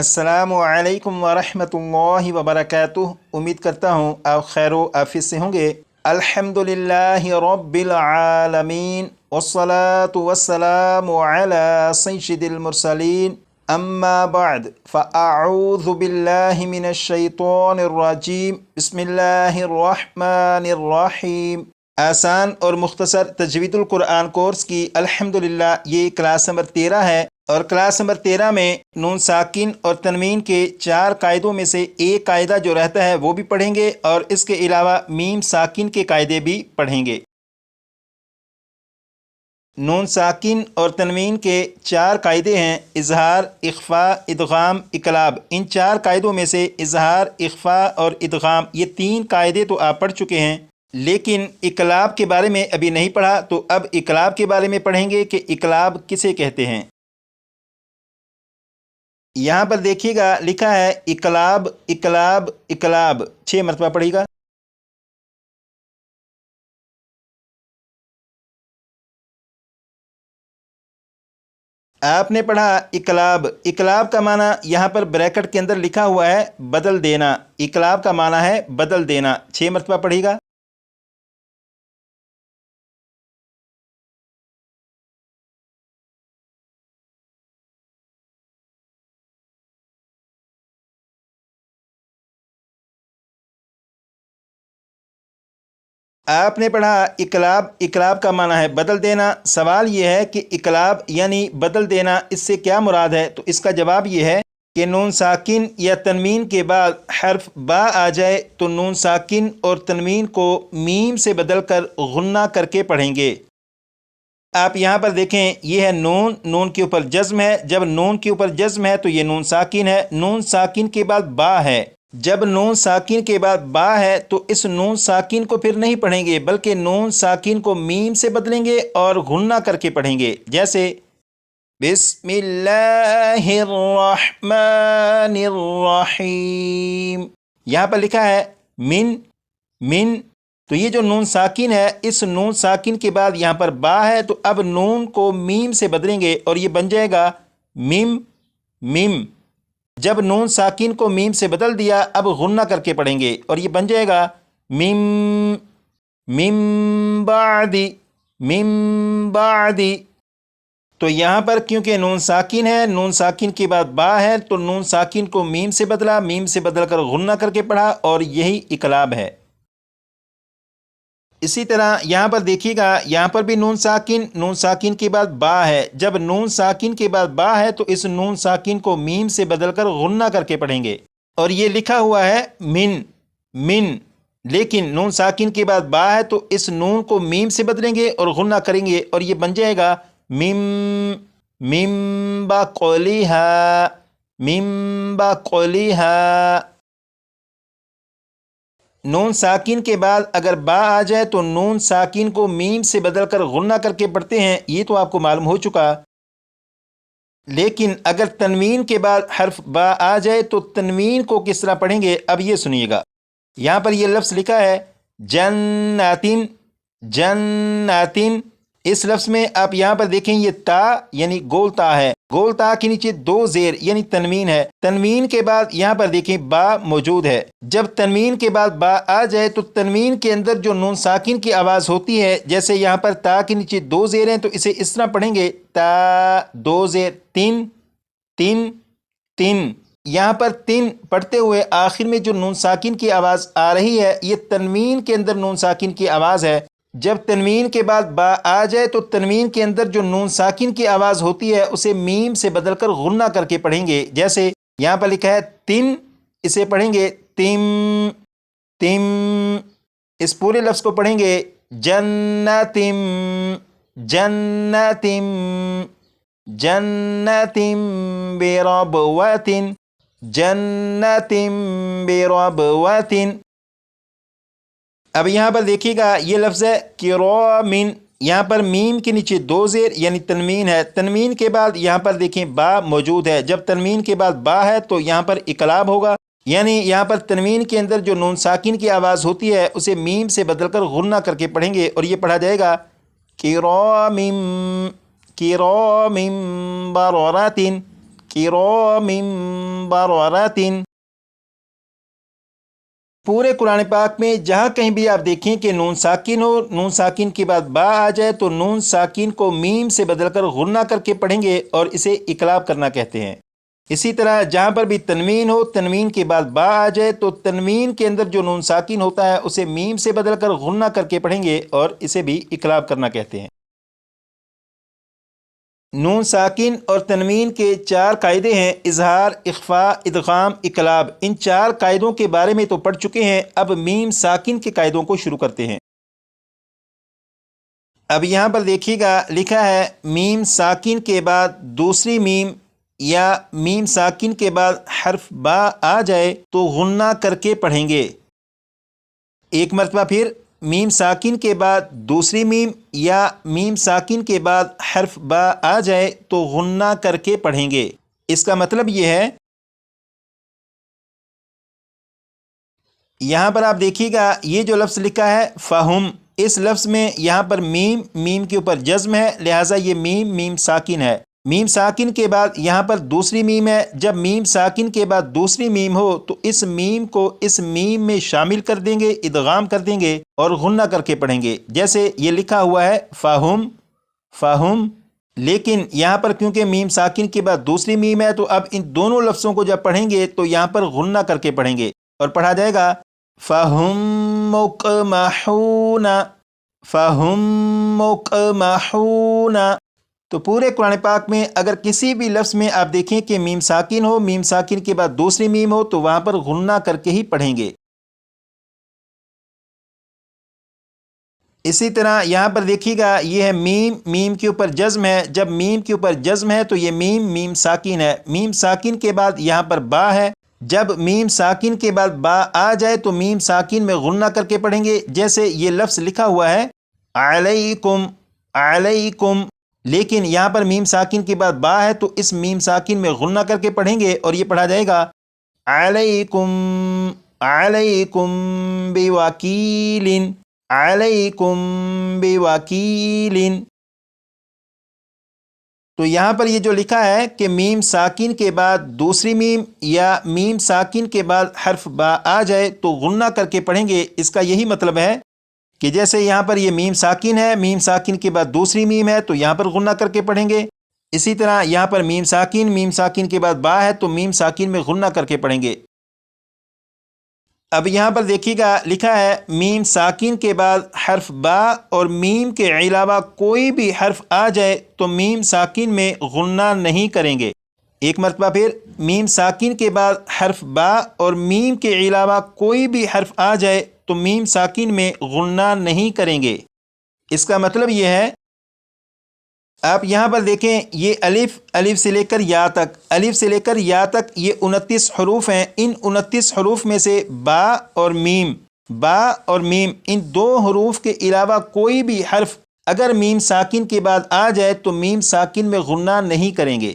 अस्सलामु अलैकुम वरहमतुल्लाहि वबरकातुह। उम्मीद करता हूँ आप खैर आफियत से होंगे। अल्हम्दुलिल्लाहि रब्बिल आलमीन वस्सलातु वस्सलामु अला सय्यिदिल मुरसलीन अम्मा बाद फ़अऊज़ु बिल्लाहि मिनश शैतानिर रजीम बिस्मिल्लाहिर रहमानिर रहीम। आसान और मुख्तसर तजवीदुल कुरान कोर्स की अल्हम्दुलिल्लाह ये क्लास नंबर 13 है और क्लास नंबर 13 में नून साकिन और तनवीन के 4 कायदों में से एक कायदा जो रहता है वो भी पढ़ेंगे और इसके अलावा मीम साकिन के कायदे भी पढ़ेंगे। नून साकिन और तनवीन के 4 कायदे हैं, इजहार, इख्फा, इदगाम, इकलाब। इन 4 कायदों में से इजहार, इख्फा और इदगाम ये 3 कायदे तो आप पढ़ चुके हैं, लेकिन इकलाब के बारे में अभी नहीं पढ़ा। तो अब इकलाब के बारे में पढ़ेंगे कि इकलाब किसे कहते हैं। यहाँ पर देखिएगा लिखा है इकलाब इकलाब इकलाब, 6 मरतबा पढ़िएगा। आपने पढ़ा इकलाब। इकलाब का माना यहाँ पर ब्रैकेट के अंदर लिखा हुआ है बदल देना। इकलाब का माना है बदल देना, 6 मरतबा पढ़िएगा। आपने पढ़ा इकलाब। इकलाब का माना है बदल देना। सवाल ये है कि इकलाब यानी बदल देना, इससे क्या मुराद है? तो इसका जवाब ये है कि नून साकिन या तनवीन के बाद हर्फ बा आ जाए तो नून साकिन और तनवीन को मीम से बदल कर गुन्ना करके पढ़ेंगे। आप यहाँ पर देखें, ये है नून, नून के ऊपर जज्म है। जब नून के ऊपर जज्म है तो ये नून साकिन है। नून साकिन के बाद बा है। जब नून साकिन के बाद बा है तो इस नून साकिन को फिर नहीं पढ़ेंगे, बल्कि नून साकिन को मीम से बदलेंगे और गुन्ना करके पढ़ेंगे। जैसे बिस्मिल्लाहिर्रहमानिर्रहीम, यहाँ पर लिखा है मिन मिन। तो ये जो नून साकिन है, इस नून साकिन के बाद यहाँ पर बा है, तो अब नून को मीम से बदलेंगे और ये बन जाएगा मिम मिम। जब नून साकिन को मीम से बदल दिया, अब गुन्ना करके पढ़ेंगे और ये बन जाएगा मिम मिम बादी मिम बादी। तो यहाँ पर क्योंकि नून साकिन है, नून साकिन के बाद बा है, तो नून साकिन को मीम से बदला, मीम से बदल कर गुन्ना करके पढ़ा और यही इकलाब है। इसी तरह यहाँ पर देखिएगा, यहाँ पर भी नून साकिन के बाद बा है। जब नून साकिन के बाद बा है तो इस नून साकिन को मीम से बदलकर गुन्ना करके पढ़ेंगे और ये लिखा हुआ है मिन मिन, लेकिन नून साकिन के बाद बा है तो इस नून को मीम से बदलेंगे और गुन्ना करेंगे और ये बन जाएगा मिम मिम बा कौलिहा मिम बा कौलिहा। नून साकिन के बाद अगर बा आ जाए तो नून साकिन को मीम से बदल कर गुन्ना करके पढ़ते हैं, ये तो आपको मालूम हो चुका। लेकिन अगर तनवीन के बाद हर्फ बा आ जाए तो तनवीन को किस तरह पढ़ेंगे, अब ये सुनिएगा। यहाँ पर ये लफ्ज़ लिखा है जन्नातिन जन्नातिन। इस लफ्ज़ में आप यहाँ पर देखें, ये ता यानी गोल ता है। गोल ता के नीचे 2 ज़ेर यानी तनवीन है। तनवीन के बाद यहाँ पर देखें बा मौजूद है। जब तनवीन के बाद बा आ जाए तो तनवीन के अंदर जो नून साकिन की आवाज़ होती है, जैसे यहाँ पर ता के नीचे 2 ज़ेर हैं तो इसे इस तरह पढ़ेंगे ता 2 ज़ेर तिन तिन तिन। यहाँ पर तिन पढ़ते हुए आखिर में जो नून साकिन की आवाज़ आ रही है, ये तनवीन के अंदर नून साकिन की आवाज़ है। जब तनवीन के बाद बा आ जाए तो तनवीन के अंदर जो नून साकिन की आवाज़ होती है उसे मीम से बदलकर गुन्ना करके पढ़ेंगे। जैसे यहाँ पर लिखा है तिन, इसे पढ़ेंगे तिम तिम। इस पूरे लफ्ज़ को पढ़ेंगे जन्नतिम जन्नतिम जन्नतिम बिरबवतिन जन्नतिम बिरबवतिन। अब यहाँ पर देखिएगा, ये लफ्ज़ है किरामिन। यहाँ पर मीम के नीचे 2 ज़ेर यानी तनवीन है। तनवीन के बाद यहाँ पर देखें बा मौजूद है। जब तनवीन के बाद बा है तो यहाँ पर इकलाब होगा, यानी यहाँ पर तनवीन के अंदर जो नून साकिन की आवाज़ होती है उसे मीम से बदलकर गुन्ना करके पढ़ेंगे और ये पढ़ा जाएगा किरामिम किरामिम बररातिन किरामिन बररतिन। पूरे कुरान पाक में जहाँ कहीं भी आप देखें कि नून साकिन हो, नून साकिन के बाद बा आ जाए, तो नून साकिन को मीम से बदलकर गुन्ना करके पढ़ेंगे और इसे इकलाब करना कहते हैं। इसी तरह जहाँ पर भी तनवीन हो, तनवीन के बाद बा आ जाए, तो तनवीन के अंदर जो नून साकिन होता है उसे मीम से बदलकर गुन्ना करके पढ़ेंगे और इसे भी इकलाब करना कहते हैं। नून साकिन और तनवीन के 4 कायदे हैं, इजहार, इख्फा, इदगाम, इकलाब। इन 4 कायदों के बारे में तो पढ़ चुके हैं, अब मीम साकिन के कायदों को शुरू करते हैं। अब यहाँ पर देखिएगा, लिखा है मीम साकिन के बाद दूसरी मीम या मीम साकिन के बाद हर्फ बा आ जाए तो गुन्ना करके पढ़ेंगे। एक मरतबा फिर, मीम साकिन के बाद दूसरी मीम या मीम साकिन के बाद हर्फ बा आ जाए तो गुन्ना करके पढ़ेंगे। इसका मतलब ये है, यहाँ पर आप देखिएगा ये जो लफ्ज़ लिखा है फ़हुम, इस लफ्ज़ में यहाँ पर मीम के ऊपर जज्म है, लिहाजा ये मीम साकिन है। मीम साकिन के बाद यहाँ पर दूसरी मीम है। जब मीम साकिन के बाद दूसरी मीम हो तो इस मीम को इस मीम में शामिल कर देंगे, इदगाम कर देंगे और गुन्ना करके पढ़ेंगे। जैसे ये लिखा हुआ है फ़हुम फ़हुम, लेकिन यहाँ पर क्योंकि मीम साकिन के बाद दूसरी मीम है तो अब इन दोनों लफ्ज़ों को जब पढ़ेंगे तो यहाँ पर गुन्ना करके पढ़ेंगे और पढ़ा जाएगा फ़हुम मुक़महूना, फ़हुम मुक़महूना। तो पूरे कुरान पाक में अगर किसी भी लफ्ज़ में आप देखें कि मीम साकिन हो, मीम साकिन के बाद दूसरी मीम हो, तो वहाँ पर गुन्ना करके ही पढ़ेंगे। इसी तरह यहाँ पर देखिएगा, ये है मीम के ऊपर जज्म है। जब मीम के ऊपर जज्म है तो ये मीम साकिन है। मीम साकिन के बाद यहाँ पर बा है। जब मीम साकिन के बाद बा आ जाए तो मीम साकिन में गुन्ना करके पढ़ेंगे। जैसे ये लफ्ज़ लिखा हुआ है अलैकुम अलैकुम, लेकिन यहाँ पर मीम साकिन के बाद बा है तो इस मीम साकिन में गुन्ना करके पढ़ेंगे और ये पढ़ा जाएगा अलैकुम अलैकुम बिवकीलिन, अलैकुम बिवकीलिन। तो यहाँ पर ये जो लिखा है कि मीम साकिन के बाद दूसरी मीम या मीम साकिन के बाद हर्फ बा आ जाए तो गुन्ना करके पढ़ेंगे, इसका यही मतलब है कि जैसे यहाँ पर ये मीम साकिन है, मीम साकिन के बाद दूसरी मीम है तो यहाँ पर गुन्ना करके पढ़ेंगे। इसी तरह यहाँ पर मीम साकिन के बाद बा है तो मीम साकिन में गुन्ना करके पढ़ेंगे। अब यहाँ पर देखिएगा, लिखा है मीम साकिन के बाद हर्फ बा और मीम के अलावा कोई भी हर्फ आ जाए तो मीम साकिन में गुन्ना नहीं करेंगे। एक मरतबा फिर, मीम साकिन के बाद हर्फ बा और मीम के अलावा कोई भी हर्फ आ जाए तो मीम साकिन में गुन्ना नहीं करेंगे। इसका मतलब ये है, आप यहाँ पर देखें ये अलिफ से लेकर या तक, अलिफ से लेकर या तक ये 29 हरूफ हैं। इन 29 हरूफ में से बा और मीम इन 2 हरूफ के अलावा कोई भी हर्फ अगर मीम साकिन के बाद आ जाए तो मीम साकिन में गुन्ना नहीं करेंगे।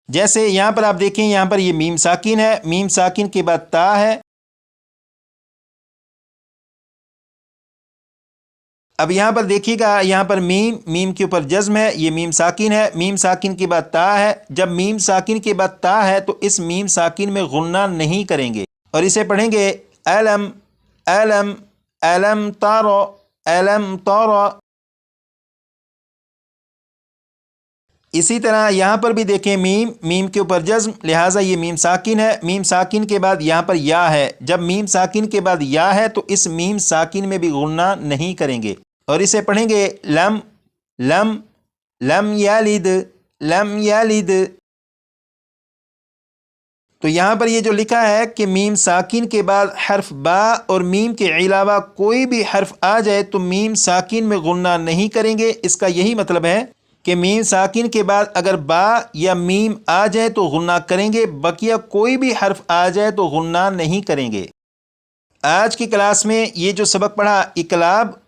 जैसे यहाँ पर आप देखें, यहाँ पर ये मीम साकिन है, मीम साकिन के बाद ता है। अब यहाँ पर देखिएगा, यहाँ पर मीम के ऊपर जज्म है, ये मीम साकिन है, मीम साकिन के बाद ता है। जब मीम साकिन के बाद ता है तो इस मीम साकिन में गुन्ना नहीं करेंगे और इसे पढ़ेंगे अलम अलम अलम तारा अलम तारा। इसी तरह यहाँ पर भी देखें, मीम के ऊपर जज्म, लिहाजा ये मीम साकिन है। मीम साकिन के बाद यहाँ पर या है। जब मीम साकिन के बाद या है तो इस मीम साकिन में भी गुन्ना नहीं करेंगे और इसे पढ़ेंगे लम लम लम यालिद लम यालिद। तो यहाँ पर ये जो लिखा है कि मीम साकिन के बाद हर्फ बा और मीम के अलावा कोई भी हर्फ आ जाए तो मीम साकिन में गुन्ना नहीं करेंगे, इसका यही मतलब है कि मीम साकिन के बाद अगर बा या मीम आ जाए तो गुन्ना करेंगे, बकिया कोई भी हर्फ आ जाए तो गुन्ना नहीं करेंगे। आज की क्लास में ये जो सबक पढ़ा इकलाब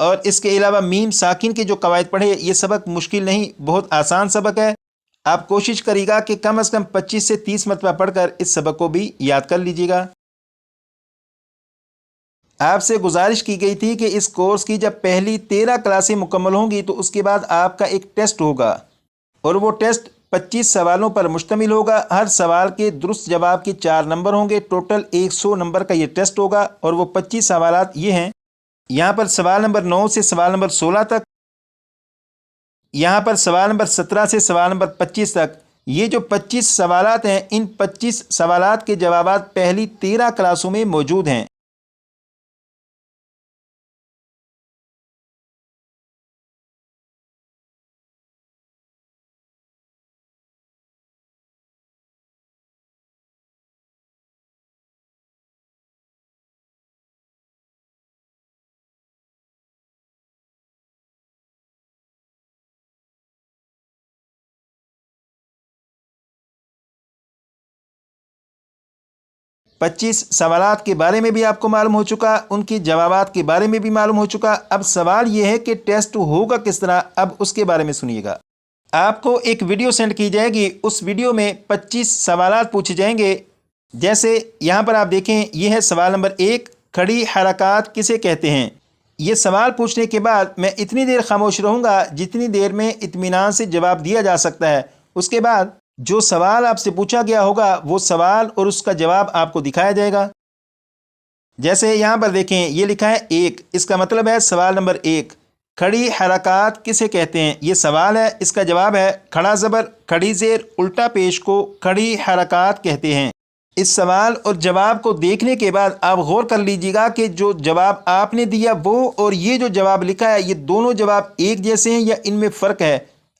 और इसके अलावा मीम साकिन के जो कवायद पढ़े, ये सबक मुश्किल नहीं, बहुत आसान सबक है। आप कोशिश करिएगा कि कम से कम 25 से 30 मरतबा पढ़कर इस सबक को भी याद कर लीजिएगा। आपसे गुजारिश की गई थी कि इस कोर्स की जब पहली 13 क्लासें मुकम्मल होंगी तो उसके बाद आपका एक टेस्ट होगा। اور وہ ٹیسٹ 25 سوالوں پر مشتمل ہوگا۔ ہر سوال کے درست جواب کے 4 نمبر ہوں گے۔ ٹوٹل 100 نمبر کا یہ ٹیسٹ ہوگا، اور وہ 25 سوالات یہ ہیں۔ یہاں پر سوال نمبر 9 سے سوال نمبر 16 تک، یہاں پر سوال نمبر 17 سے سوال نمبر 25 تک۔ یہ جو 25 سوالات ہیں، ان 25 سوالات کے جوابات پہلی 13 کلاسوں میں موجود ہیں۔ پچیس سوالات کے بارے میں بھی آپ کو معلوم ہو چکا، ان کے جوابات کے بارے میں بھی معلوم ہو چکا۔ اب سوال یہ ہے کہ ٹیسٹ ہوگا کس طرح، اب اس کے بارے میں سنیے گا۔ آپ کو ایک ویڈیو سینڈ کی جائے گی، اس ویڈیو میں 25 سوالات پوچھے جائیں گے۔ جیسے یہاں پر آپ دیکھیں، یہ ہے سوال نمبر 1، کھڑی حرکات کسے کہتے ہیں؟ یہ سوال پوچھنے کے بعد میں اتنی دیر خاموش رہوں گا جتنی دیر میں اطمینان سے جواب دیا جا سکتا ہے۔ اس کے بعد جو سوال آپ سے پوچھا گیا ہوگا وہ سوال اور اس کا جواب آپ کو دکھایا جائے گا۔ جیسے یہاں پر دیکھیں، یہ لکھا ہے 1، اس کا مطلب ہے سوال نمبر 1، کھڑی حرکات کسے کہتے ہیں؟ یہ سوال ہے، اس کا جواب ہے کھڑا زبر، کھڑی زیر، الٹا پیش کو کھڑی حرکات کہتے ہیں۔ اس سوال اور جواب کو دیکھنے کے بعد آپ غور کر لیجیے گا کہ جو جواب آپ نے دیا وہ اور یہ جو جواب لکھا ہے، یہ دونوں جواب ایک جیسے ہیں یا ان میں فرق ہے۔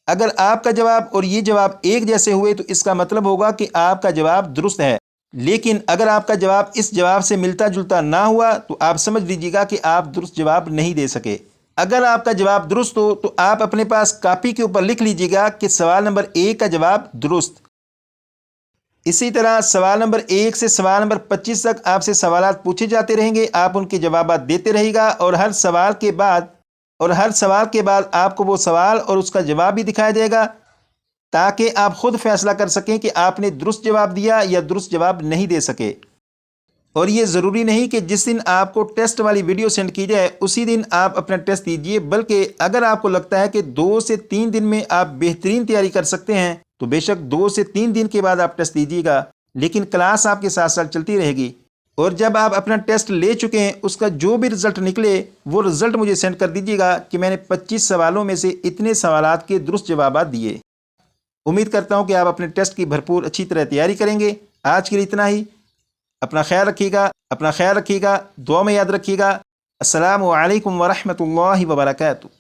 اگر آپ کا جواب اور یہ جواب ایک جیسے ہوئے تو اس کا مطلب ہوگا کہ آپ کا جواب درست ہے، لیکن اگر آپ کا جواب اس جواب سے ملتا جلتا نہ ہوا تو آپ سمجھ لیجیے گا کہ آپ درست جواب نہیں دے سکے۔ اگر آپ کا جواب درست ہو تو آپ اپنے پاس کاپی کے اوپر لکھ لیجیے گا کہ سوال نمبر 1 کا جواب درست۔ اسی طرح سوال نمبر 1 سے سوال نمبر 25 تک آپ سے سوالات پوچھے جاتے رہیں گے، آپ ان کے جوابات دیتے رہے گا، اور ہر سوال کے بعد آپ کو وہ سوال اور اس کا جواب بھی دکھایا جائے گا، تاکہ آپ خود فیصلہ کر سکیں کہ آپ نے درست جواب دیا یا درست جواب نہیں دے سکے۔ اور یہ ضروری نہیں کہ جس دن آپ کو ٹیسٹ والی ویڈیو سینڈ کی جائے اسی دن آپ اپنا ٹیسٹ دیجیے، بلکہ اگر آپ کو لگتا ہے کہ 2 سے 3 دن میں آپ بہترین تیاری کر سکتے ہیں تو بے شک 2 سے 3 دن کے بعد آپ ٹیسٹ دیجیے گا، لیکن کلاس آپ کے ساتھ ساتھ چلتی رہے گی۔ اور جب آپ اپنا ٹیسٹ لے چکے ہیں، اس کا جو بھی رزلٹ نکلے وہ رزلٹ مجھے سینڈ کر دیجیے گا کہ میں نے 25 سوالوں میں سے اتنے سوالات کے درست جوابات دیے۔ امید کرتا ہوں کہ آپ اپنے ٹیسٹ کی بھرپور اچھی طرح تیاری کریں گے۔ آج کے لیے اتنا ہی۔ اپنا خیال رکھیے گا، دعا میں یاد رکھیے گا۔ السلام علیکم ورحمۃ اللہ وبرکاتہ۔